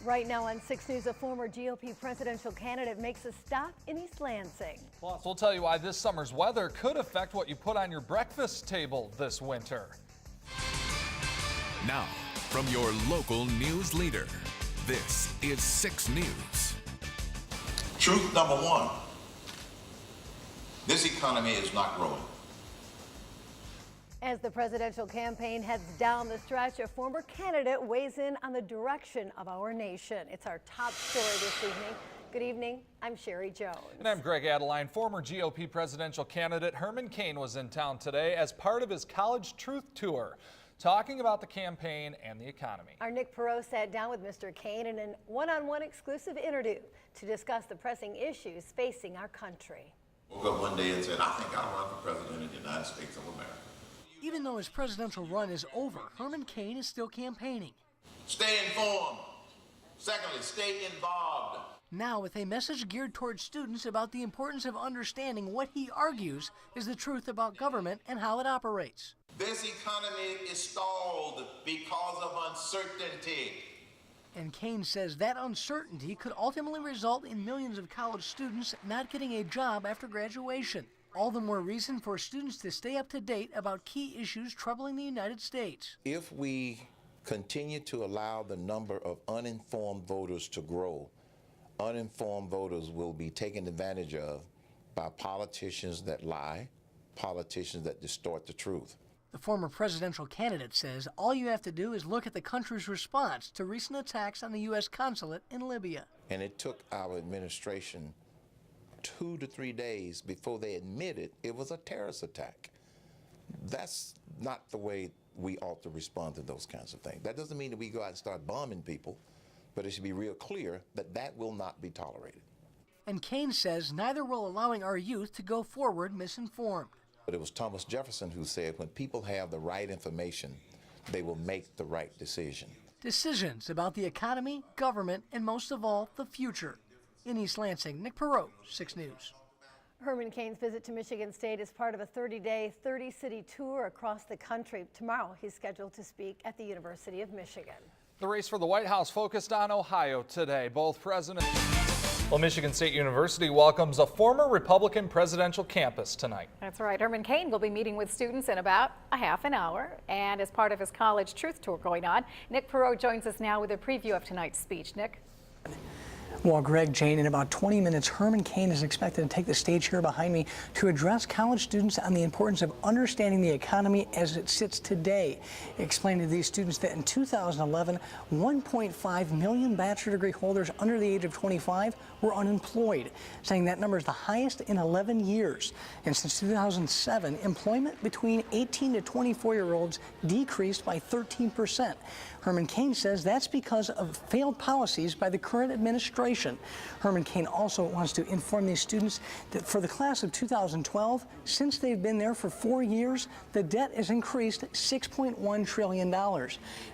Right now on 6 News, a former GOP presidential candidate makes a stop in East Lansing. Plus, we'll tell you why this summer's weather could affect what you put on your breakfast table this winter. Now, from your local news leader, this is 6 News. Truth number one, this economy is not growing. As the presidential campaign heads down the stretch, a former candidate weighs in on the direction of our nation. It's our top story this evening. Good evening, I'm Sherry Jones. And I'm Greg Adeline. Former GOP presidential candidate Herman Cain was in town today as part of his College Truth Tour, talking about the campaign and the economy. Our Nick Perot sat down with Mr. Cain in a one-on-one exclusive interview to discuss the pressing issues facing our country. Woke up one day and said, I think I'll run for president of the United States of America. Even though his presidential run is over, Herman Cain is still campaigning. Stay informed. Secondly, stay involved. Now with a message geared towards students about the importance of understanding what he argues is the truth about government and how it operates. This economy is stalled because of uncertainty. And Cain says that uncertainty could ultimately result in millions of college students not getting a job after graduation. All the more reason for students to stay up to date about key issues troubling the United States. If we continue to allow the number of uninformed voters to grow, uninformed voters will be taken advantage of by politicians that lie, politicians that distort the truth. The former presidential candidate says all you have to do is look at the country's response to recent attacks on the U.S. consulate in Libya. And it took our administration 2 to 3 days before they admitted it was a terrorist attack. That's not the way we ought to respond to those kinds of things. That doesn't mean that we go out and start bombing people, but it should be real clear that that will not be tolerated. And Cain says neither will allowing our youth to go forward misinformed. But it was Thomas Jefferson who said when people have the right information, they will make the right decision. Decisions about the economy, government, and most of all, the future. In East Lansing, Nick Perot, 6 News. Herman Cain's visit to Michigan State is part of a 30-day, 30-city tour across the country. Tomorrow, he's scheduled to speak at the University of Michigan. The race for the White House focused on Ohio today. Both presidents. Well, Michigan State University welcomes a former Republican presidential campus tonight. That's right. Herman Cain will be meeting with students in about a half an hour. And as part of his College Truth Tour going on, Nick Perot joins us now with a preview of tonight's speech. Nick? Well, Greg, Jane, in about 20 minutes, Herman Cain is expected to take the stage here behind me to address college students on the importance of understanding the economy as it sits today. He explained to these students that in 2011, 1.5 million bachelor degree holders under the age of 25 were unemployed, saying that number is the highest in 11 years. And since 2007, employment between 18 to 24-year-olds decreased by 13%. Herman Cain says that's because of failed policies by the current administration. Herman Cain also wants to inform these students that for the class of 2012, since they've been there for 4 years, the debt has increased $6.1 trillion.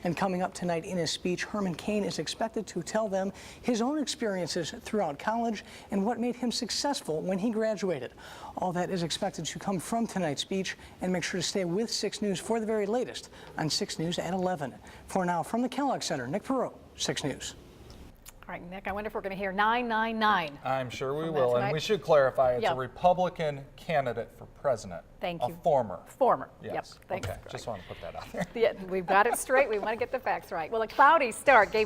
And coming up tonight in his speech, Herman Cain is expected to tell them his own experiences throughout college and what made him successful when he graduated. All that is expected to come from tonight's speech, and make sure to stay with 6 News for the very latest on 6 News at 11. For now, from the Kellogg Center, Nick Perot, 6 News. All right, Nick, I wonder if we're going to hear 999. I'm sure we will, and we should clarify it's a Republican candidate for president. Thank you. A former. Former. Yes. Yep. Thanks. Okay, just want to put that out there. Yeah, we've got it straight. We want to get the facts right. Well, a cloudy start gave